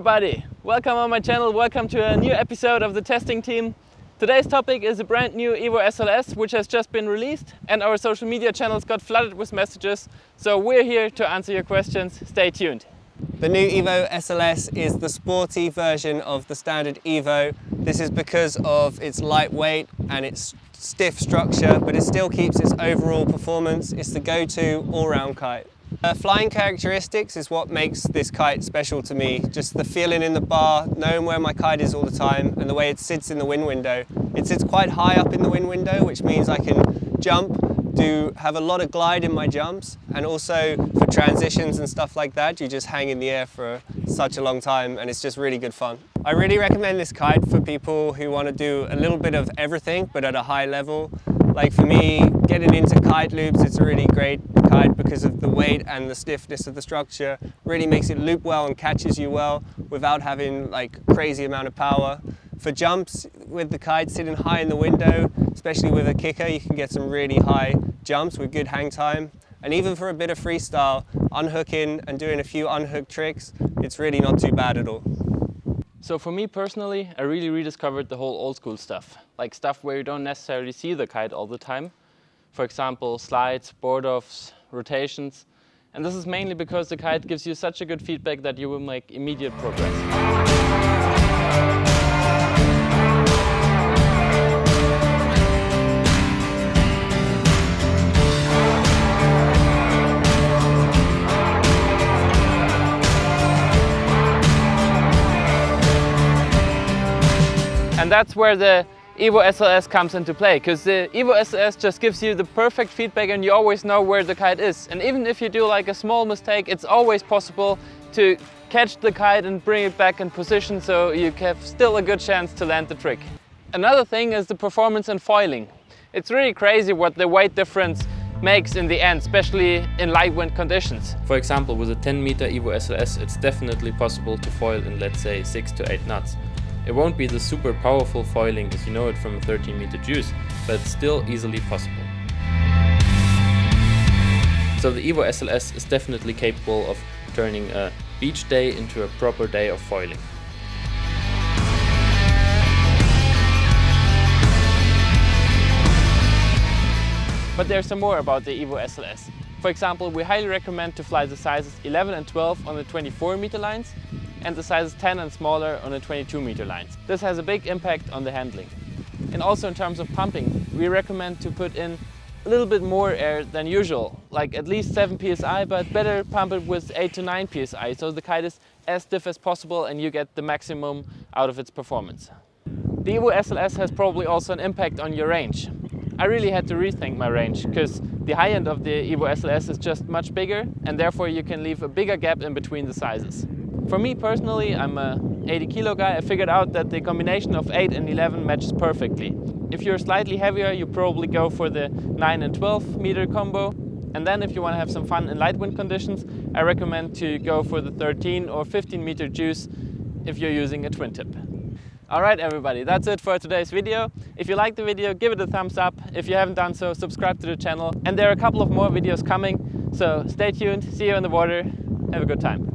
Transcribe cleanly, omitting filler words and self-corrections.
everybody! Welcome on my channel, welcome to a new episode of the testing team. Today's topic is a brand new EVO SLS which has just been released, and our social media channels got flooded with messages, so we're here to answer your questions. Stay tuned. The new EVO SLS is the sporty version of the standard EVO. This is because of its lightweight and its stiff structure, but it still keeps its overall performance. It's the go-to all-round kite. Flying characteristics is what makes this kite special to me. Just the feeling in the bar, knowing where my kite is all the time, and the way it sits in the wind window. It sits quite high up in the wind window, which means I can jump, have a lot of glide in my jumps, and also for transitions and stuff like that, you just hang in the air for such a long time, and it's just really good fun. I really recommend this kite for people who want to do a little bit of everything, but at a high level. Like for me, getting into kite loops, it's a really great kite because of the weight and the stiffness of the structure. Really makes it loop well and catches you well without having like crazy amount of power. For jumps, with the kite sitting high in the window, especially with a kicker, you can get some really high jumps with good hang time. And even for a bit of freestyle, unhooking and doing a few unhooked tricks, it's really not too bad at all. So for me personally, I really rediscovered the whole old school stuff. Like stuff where you don't necessarily see the kite all the time. For example, slides, board-offs, rotations. And this is mainly because the kite gives you such a good feedback that you will make immediate progress. And that's where the EVO SLS comes into play, because the EVO SLS just gives you the perfect feedback and you always know where the kite is. And even if you do like a small mistake, it's always possible to catch the kite and bring it back in position, so you have still a good chance to land the trick. Another thing is the performance and foiling. It's really crazy what the weight difference makes in the end, especially in light wind conditions. For example, with a 10-meter EVO SLS, it's definitely possible to foil in, let's say, 6 to 8 knots. It won't be the super powerful foiling as you know it from a 13-meter juice, but it's still easily possible. So the EVO SLS is definitely capable of turning a beach day into a proper day of foiling. But there's some more about the EVO SLS. For example, we highly recommend to fly the sizes 11 and 12 on the 24-meter lines, and the sizes 10 and smaller on the 22-meter lines. This has a big impact on the handling. And also in terms of pumping, we recommend to put in a little bit more air than usual, like at least 7 psi, but better pump it with 8 to 9 psi, so the kite is as stiff as possible and you get the maximum out of its performance. The EVO SLS has probably also an impact on your range. I really had to rethink my range, because the high end of the EVO SLS is just much bigger, and therefore you can leave a bigger gap in between the sizes. For me personally, I'm a 80 kilo guy. I figured out that the combination of 8 and 11 matches perfectly. If you're slightly heavier, you probably go for the 9 and 12 meter combo. And then if you want to have some fun in light wind conditions, I recommend to go for the 13 or 15 meter juice if you're using a twin tip. Alright everybody, that's it for today's video. If you liked the video, give it a thumbs up. If you haven't done so, subscribe to the channel. And there are a couple of more videos coming, so stay tuned, see you in the water, have a good time.